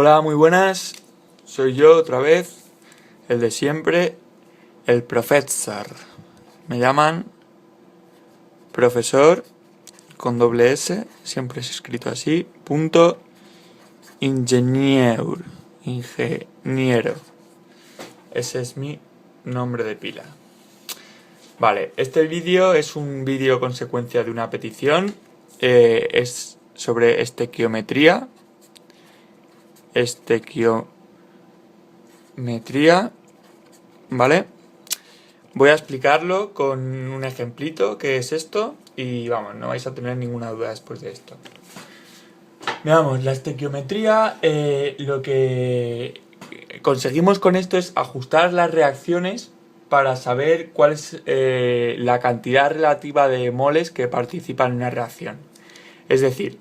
Hola, muy buenas. Soy yo otra vez, el de siempre, el profesor. Me llaman profesor con doble S, siempre es escrito así, punto ingenieur, ingeniero. Ese es mi nombre de pila. Vale, este vídeo es un vídeo consecuencia de una petición, es sobre estequiometría, ¿vale? Voy a explicarlo con un ejemplito, que es esto, y vamos, no vais a tener ninguna duda después de esto. Veamos, la estequiometría, lo que conseguimos con esto es ajustar las reacciones para saber cuál es la cantidad relativa de moles que participan en una reacción. Es decir,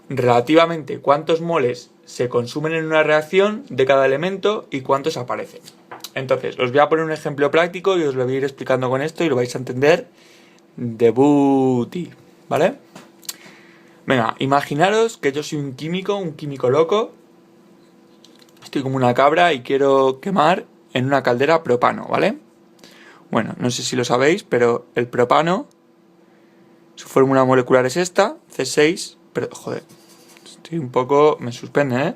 relativamente cuántos moles se consumen en una reacción de cada elemento y cuántos aparecen. Entonces, os voy a poner un ejemplo práctico y os lo voy a ir explicando con esto y lo vais a entender de booty, ¿vale? Venga, imaginaros que yo soy un químico loco. Estoy como una cabra y quiero quemar en una caldera propano, ¿vale? Bueno, no sé si lo sabéis, pero el propano, su fórmula molecular es esta, C6, pero joder, estoy un poco, me suspende, ¿eh?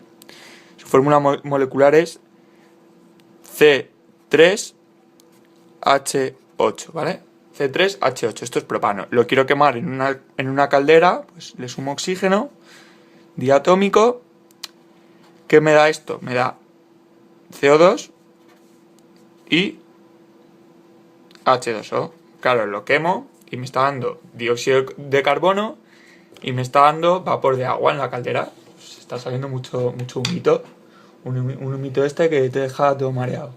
Su fórmula molecular es C3H8, ¿vale? C3H8, esto es propano. Lo quiero quemar en una caldera, pues le sumo oxígeno diatómico. ¿Qué me da esto? Me da CO2 y H2O. Claro, lo quemo y me está dando dióxido de carbono y me está dando vapor de agua en la caldera. Pues está saliendo mucho humito. Un humito este que te deja todo mareado.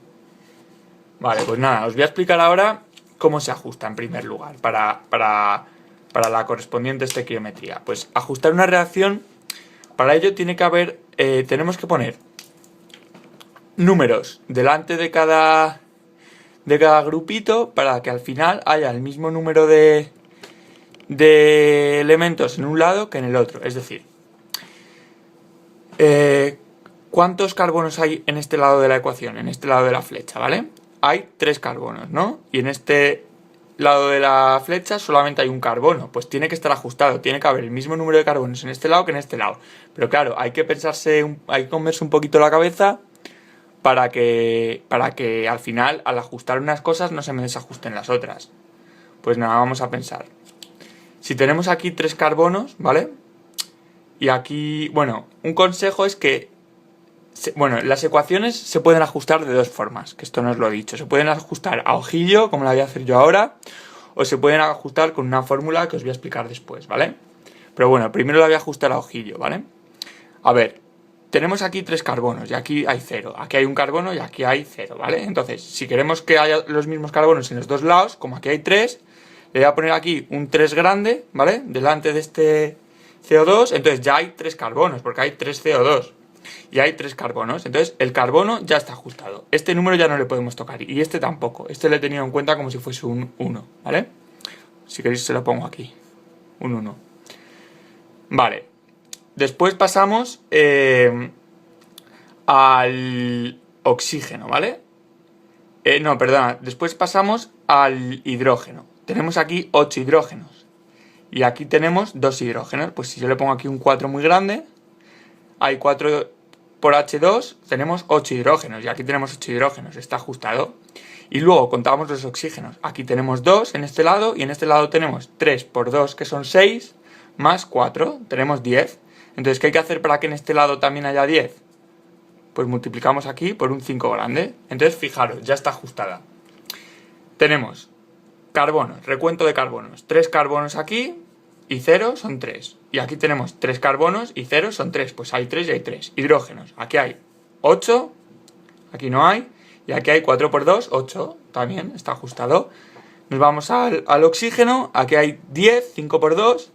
Vale, pues nada, os voy a explicar ahora cómo se ajusta en primer lugar para la correspondiente estequiometría. Pues ajustar una reacción, para ello tiene que haber, tenemos que poner números delante de cada grupito para que al final haya el mismo número de elementos en un lado que en el otro. Es decir, ¿cuántos carbonos hay en este lado de la ecuación, en este lado de la flecha, ¿vale? Hay 3 carbonos, ¿no? Y en este lado de la flecha solamente hay un carbono. Pues tiene que estar ajustado, tiene que haber el mismo número de carbonos en este lado que en este lado. Pero claro, hay que comerse un poquito la cabeza para que al final, al ajustar unas cosas, no se me desajusten las otras. Pues nada, vamos a pensar. Si tenemos aquí 3 carbonos, ¿vale? Y aquí, bueno, un consejo es que las ecuaciones se pueden ajustar de dos formas, que esto no os lo he dicho. Se pueden ajustar a ojillo, como la voy a hacer yo ahora, o se pueden ajustar con una fórmula que os voy a explicar después, ¿vale? Pero bueno, primero la voy a ajustar a ojillo, ¿vale? A ver, tenemos aquí 3 carbonos y aquí hay 0. Aquí hay un carbono y aquí hay 0, ¿vale? Entonces, si queremos que haya los mismos carbonos en los dos lados, como aquí hay 3, le voy a poner aquí un 3 grande, ¿vale? Delante de este CO2, entonces ya hay 3 carbonos, porque hay 3 CO2. Y hay 3 carbonos, entonces el carbono ya está ajustado. Este número ya no le podemos tocar y este tampoco. Este le he tenido en cuenta como si fuese un 1, ¿vale? Si queréis se lo pongo aquí, un 1. Vale, después pasamos al oxígeno, ¿vale? No, perdona, después pasamos al hidrógeno. Tenemos aquí 8 hidrógenos y aquí tenemos 2 hidrógenos. Pues si yo le pongo aquí un 4 muy grande, hay 4 por H2, tenemos 8 hidrógenos y aquí tenemos 8 hidrógenos, está ajustado. Y luego contamos los oxígenos. Aquí tenemos 2 en este lado y en este lado tenemos 3 por 2 que son 6 más 4, tenemos 10. Entonces, ¿qué hay que hacer para que en este lado también haya 10? Pues multiplicamos aquí por un 5 grande. Entonces, fijaros, ya está ajustada. Tenemos carbonos, recuento de carbonos. 3 carbonos aquí y 0 son 3. Y aquí tenemos 3 carbonos y 0 son 3. Pues hay 3 y hay 3. Hidrógenos. Aquí hay 8. Aquí no hay. Y aquí hay 4 por 2, 8. También está ajustado. Nos vamos al oxígeno. Aquí hay 10, 5 por 2.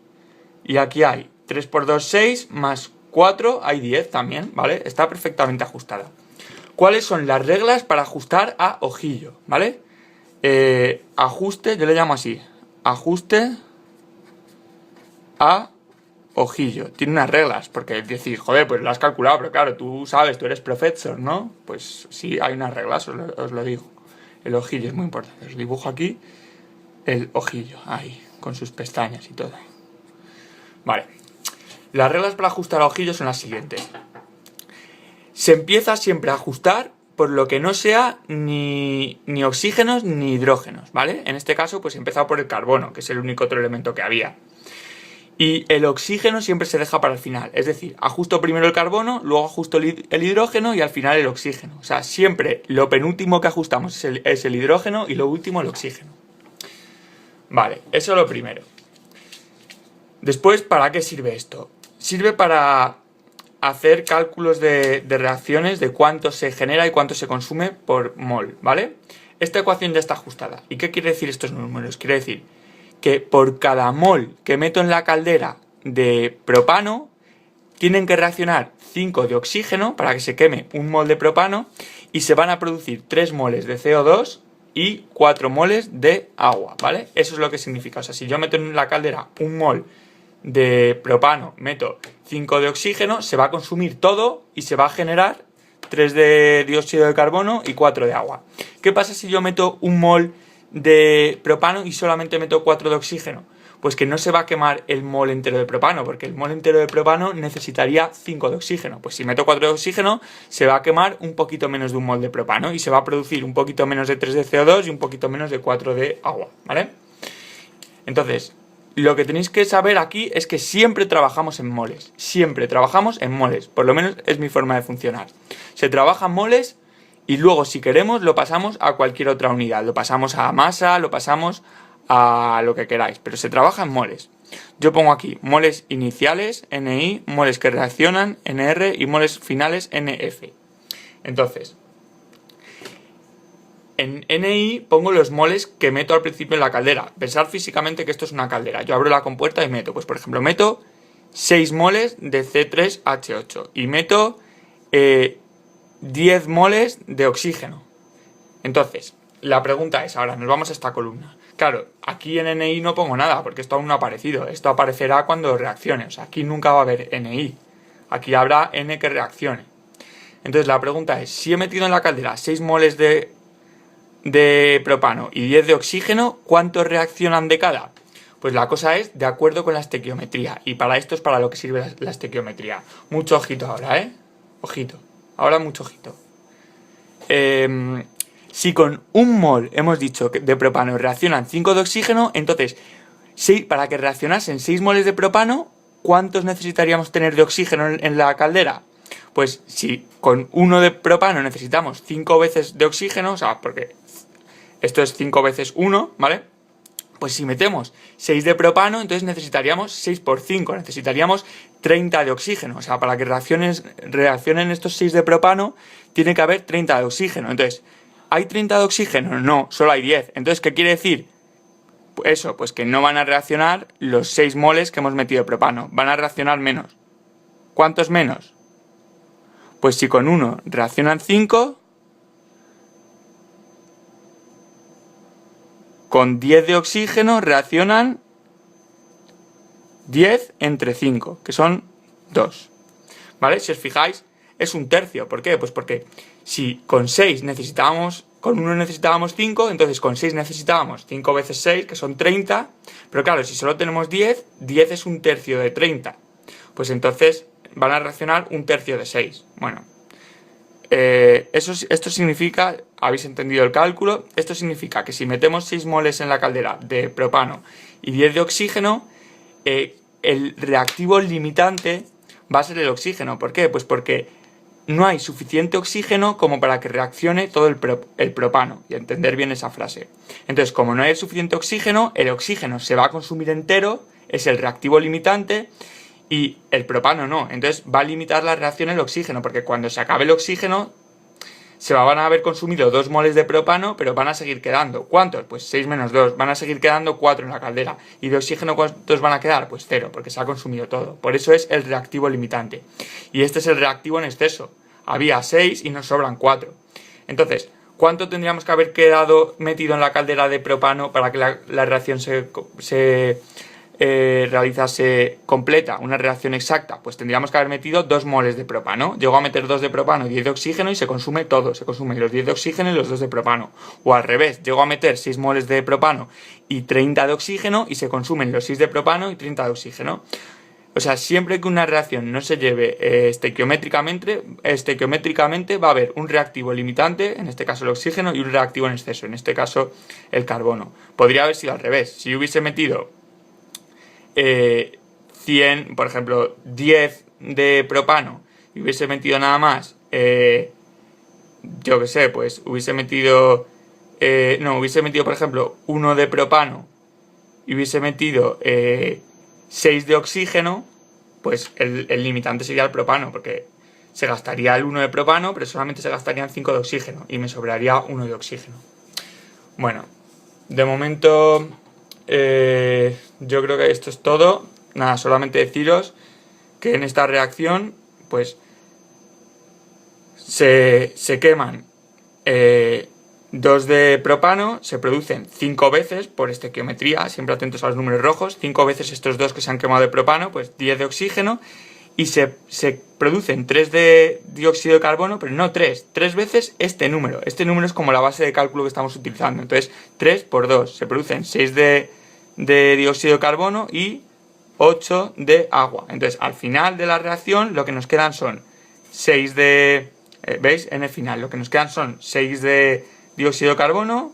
Y aquí hay 3 por 2, 6. Más 4 hay 10 también, ¿vale? Está perfectamente ajustada. ¿Cuáles son las reglas para ajustar a ojillo? ¿Vale? Ajuste, yo le llamo así. Ajuste a ojillo. Tiene unas reglas, porque decís, joder, pues lo has calculado, pero claro, tú sabes, tú eres profesor, ¿no? Pues sí, hay unas reglas, os lo digo. El ojillo es muy importante. Os dibujo aquí el ojillo, ahí, con sus pestañas y todo. Vale. Las reglas para ajustar a ojillo son las siguientes. Se empieza siempre a ajustar por lo que no sea ni oxígenos ni hidrógenos, ¿vale? En este caso, pues he empezado por el carbono, que es el único otro elemento que había. Y el oxígeno siempre se deja para el final. Es decir, ajusto primero el carbono, luego ajusto el hidrógeno y al final el oxígeno. O sea, siempre lo penúltimo que ajustamos es el hidrógeno y lo último el oxígeno. Vale, eso es lo primero. Después, ¿para qué sirve esto? Sirve para hacer cálculos de reacciones de cuánto se genera y cuánto se consume por mol, ¿vale? Esta ecuación ya está ajustada. ¿Y qué quiere decir estos números? Quiere decir que por cada mol que meto en la caldera de propano, tienen que reaccionar 5 de oxígeno para que se queme un mol de propano y se van a producir 3 moles de CO2 y 4 moles de agua, ¿vale? Eso es lo que significa. O sea, si yo meto en la caldera un mol de propano, meto 5 de oxígeno, se va a consumir todo y se va a generar 3 de dióxido de carbono y 4 de agua. ¿Qué pasa si yo meto un mol de propano y solamente meto 4 de oxígeno? Pues que no se va a quemar el mol entero de propano, porque el mol entero de propano necesitaría 5 de oxígeno. Pues si meto 4 de oxígeno, se va a quemar un poquito menos de un mol de propano y se va a producir un poquito menos de 3 de CO2 y un poquito menos de 4 de agua, ¿vale? Entonces, lo que tenéis que saber aquí es que siempre trabajamos en moles. Siempre trabajamos en moles. Por lo menos es mi forma de funcionar. Se trabaja en moles y luego, si queremos, lo pasamos a cualquier otra unidad. Lo pasamos a masa, lo pasamos a lo que queráis. Pero se trabaja en moles. Yo pongo aquí moles iniciales, NI, moles que reaccionan, NR, y moles finales, NF. Entonces, en NI pongo los moles que meto al principio en la caldera. Pensar físicamente que esto es una caldera. Yo abro la compuerta y meto, pues por ejemplo, meto 6 moles de C3H8 y meto 10 moles de oxígeno. Entonces, la pregunta es, ahora nos vamos a esta columna. Claro, aquí en NI no pongo nada porque esto aún no ha aparecido. Esto aparecerá cuando reaccione. O sea, aquí nunca va a haber NI. Aquí habrá N que reaccione. Entonces la pregunta es, si he metido en la caldera 6 moles de propano y 10 de oxígeno, ¿cuántos reaccionan de cada? Pues la cosa es de acuerdo con la estequiometría, y para esto es para lo que sirve la estequiometría. Mucho ojito ahora, ¿eh? Ojito. Ahora mucho ojito. Si con un mol hemos dicho que de propano reaccionan 5 de oxígeno, entonces para que reaccionasen 6 moles de propano, ¿cuántos necesitaríamos tener de oxígeno en la caldera? Pues si con 1 de propano necesitamos 5 veces de oxígeno, o sea, porque esto es 5 veces 1, ¿vale? Pues si metemos 6 de propano, entonces necesitaríamos 6 por 5, necesitaríamos 30 de oxígeno. O sea, para que reaccionen estos 6 de propano, tiene que haber 30 de oxígeno. Entonces, ¿hay 30 de oxígeno? No, solo hay 10. Entonces, ¿qué quiere decir? Eso, pues que no van a reaccionar los 6 moles que hemos metido de propano. Van a reaccionar menos. ¿Cuántos menos? Pues si con 1 reaccionan 5, con 10 de oxígeno reaccionan 10 entre 5, que son 2. ¿Vale? Si os fijáis, es un tercio. ¿Por qué? Pues porque si con 6 necesitábamos, con 1 necesitábamos 5, entonces con 6 necesitábamos 5 veces 6, que son 30. Pero claro, si solo tenemos 10, 10 es un tercio de 30. Pues entonces van a reaccionar un tercio de 6. Bueno, esto significa, habéis entendido el cálculo, esto significa que si metemos 6 moles en la caldera de propano y 10 de oxígeno, el reactivo limitante va a ser el oxígeno. ¿Por qué? Pues porque no hay suficiente oxígeno como para que reaccione todo el propano, y entender bien esa frase. Entonces, como no hay suficiente oxígeno, el oxígeno se va a consumir entero, es el reactivo limitante, y el propano no. Entonces va a limitar la reacción el oxígeno, porque cuando se acabe el oxígeno se van a haber consumido 2 moles de propano, pero van a seguir quedando. ¿Cuántos? Pues 6 menos 2. Van a seguir quedando 4 en la caldera. ¿Y de oxígeno cuántos van a quedar? Pues 0, porque se ha consumido todo. Por eso es el reactivo limitante. Y este es el reactivo en exceso. Había 6 y nos sobran 4. Entonces, ¿cuánto tendríamos que haber quedado metido en la caldera de propano para que la reacción se realizase completa, una reacción exacta, pues tendríamos que haber metido 2 moles de propano. Llego a meter 2 de propano y 10 de oxígeno y se consume todo, se consumen los 10 de oxígeno y los 2 de propano. O al revés, llego a meter 6 moles de propano y 30 de oxígeno y se consumen los 6 de propano y 30 de oxígeno. O sea, siempre que una reacción no se lleve estequiométricamente va a haber un reactivo limitante, en este caso el oxígeno, y un reactivo en exceso, en este caso el carbono. Podría haber sido al revés. Si hubiese metido 100, por ejemplo, 10 de propano y hubiese metido nada más, yo qué sé, pues hubiese metido, por ejemplo, 1 de propano y hubiese metido 6 de oxígeno, pues el limitante sería el propano, porque se gastaría el 1 de propano, pero solamente se gastarían 5 de oxígeno y me sobraría 1 de oxígeno. Bueno, de momento yo creo que esto es todo. Nada, solamente deciros que en esta reacción pues se queman 2 de propano, se producen 5 veces por estequiometría, siempre atentos a los números rojos, 5 veces estos 2 que se han quemado de propano, pues 10 de oxígeno, y se producen 3 de dióxido de carbono, pero no 3 veces este número es como la base de cálculo que estamos utilizando, entonces 3 por 2, se producen 6 de dióxido de carbono y 8 de agua. Entonces al final de la reacción lo que nos quedan son 6 de... ¿veis? En el final lo que nos quedan son 6 de dióxido de carbono,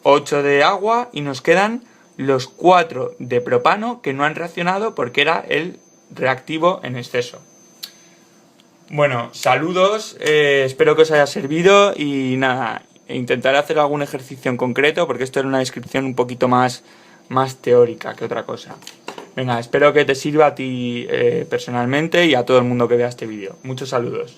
8 de agua y nos quedan los 4 de propano que no han reaccionado porque era el reactivo en exceso. Bueno, saludos, espero que os haya servido y nada, intentaré hacer algún ejercicio en concreto porque esto era una descripción un poquito más teórica que otra cosa. Venga, espero que te sirva a ti personalmente y a todo el mundo que vea este vídeo. Muchos saludos.